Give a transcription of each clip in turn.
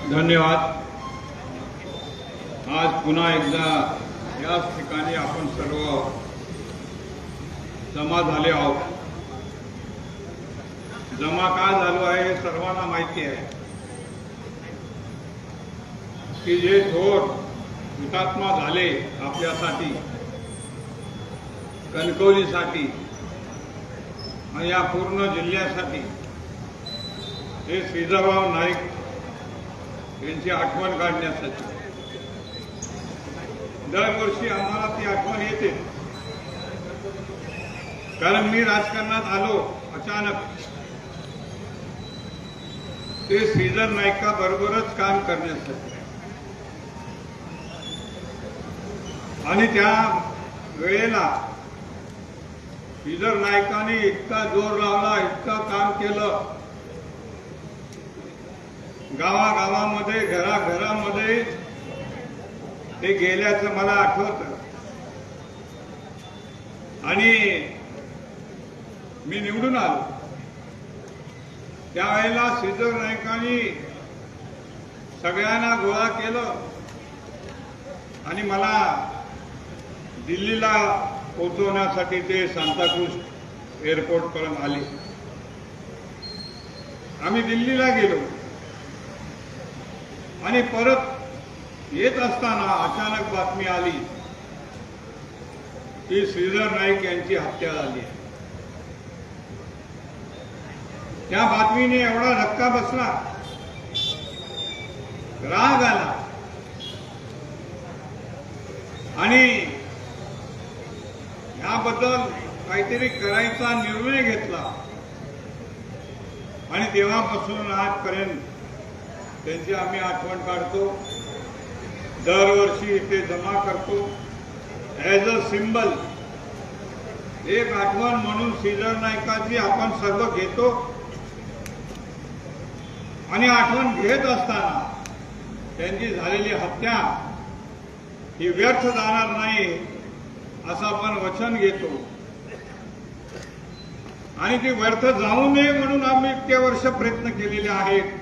धन्यवाद। आज पुन्हा एकदा याच ठिकाणी आपण सर्व जमा झाले आहोत। जमा का झालो आहे हे सर्वांना माहिती आहे की जे थोर हुतात्मा झाले आपल्यासाठी, कणकवलीसाठी आणि या पूर्ण जिल्ह्यासाठी, हे श्रीधरराव नाईक यांची आठवण काढण्यासाठी दरवर्षी आम्हाला ती आठवण येते। कारण मी राजकारणात आलो अचानक, ते श्रीधर नाईका बरोबरच काम करण्यासाठी, आणि त्या वेळेला श्रीधर नाईकांनी इतका जोर लावला, इतकं काम केलं, गावागावामध्ये, घराघरामध्ये ते गेल्याचं मला आठवतं। आणि मी निवडून आलो त्यावेळेला श्रीधर नाईकांनी सगळ्यांना गोळा केलं आणि मला दिल्लीला पोहोचवण्यासाठी ते सांताक्रूज एअरपोर्टपर्यंत आले। आम्ही दिल्लीला गेलो आणि परत येत असताना अचानक बातमी आली की श्रीधर नाईक यांची हत्या झाली आहे। त्या बातमीने एवढा धक्का बसला, राग आला आणि याबद्दल काहीतरी करायचा निर्णय घेतला। आणि तेव्हापासून आजपर्यंत त्यांची आम्ही आठवण काढतो, दरवर्षी इथे जमा करतो, ॲज अ सिंबल, एक आठवण म्हणून श्रीधर नाईकांची आपण सर्व घेतो। आणि आठवण घेत असताना त्यांची झालेली हत्या ही व्यर्थ जाणार नाही असं आपण वचन घेतो, आणि ती व्यर्थ जाऊ नये म्हणून आम्ही इतके वर्ष प्रयत्न केलेले आहेत।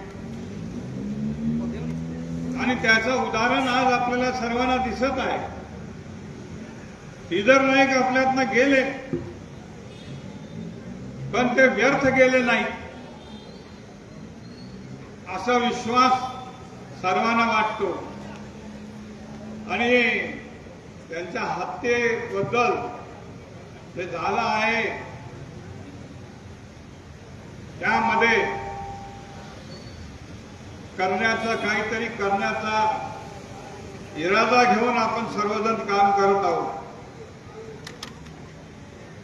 आणि त्याचं उदाहरण आज आपल्याला सर्वांना दिसत आहे। श्रीधर नाईक आपल्यातनं गेले, पण ते व्यर्थ गेले नाही असा विश्वास सर्वांना वाटतो। आणि त्यांच्या हत्येबद्दल जे झालं आहे त्यामध्ये काहीतरी करण्याचा इरादा घेऊन आपण सर्वजण काम करत आहोत।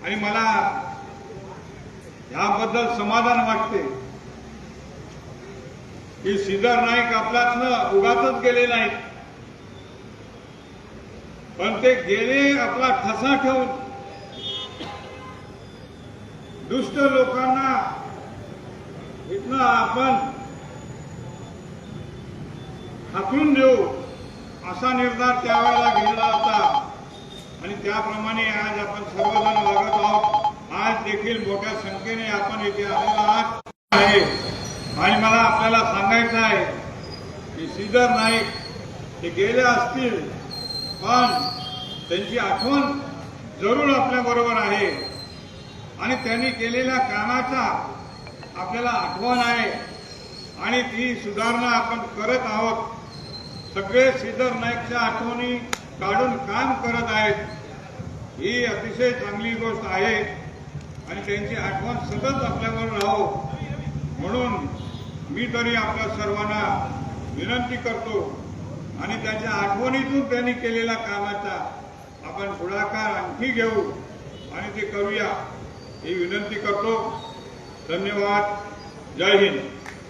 आणि मला याबद्दल समाधान वाटते की श्रीधर नाईक आपल्यातनं उगाचच गेले नाहीत, पण ते गेले आपला ठसा ठेवून दुष्ट लोकांना इथनं आपण हाकलून देऊ असा निर्धार त्यावेळेला घेतला होता। आणि त्याप्रमाणे आज आपण सर्वजण वागत आहोत। आज देखील मोठ्या संख्येने आपण इथे आलेला आहे। आणि मला आपल्याला सांगायचं आहे की श्रीधर नाईक हे गेले असतील, पण त्यांची आठवण जरूर आपल्याबरोबर आहे। आणि त्यांनी केलेल्या कामाचा आपल्याला आठवण आहे, आणि ती सुधारणा आपण करत आहोत। सगळे श्रीधर नाईकच्या आठवणी काढून काम करत आहेत, ही अतिशय चांगली गोष्ट आहे। आणि त्यांची आठवण सतत आपल्याबरोबर राहो म्हणून मी तरी आपल्या सर्वांना विनंती करतो। आणि त्याच्या आठवणीतून त्यांनी केलेल्या कामाचा आपण पुढाकार आणखी घेऊ आणि ते करूया ही विनंती करतो। धन्यवाद। जय हिंद।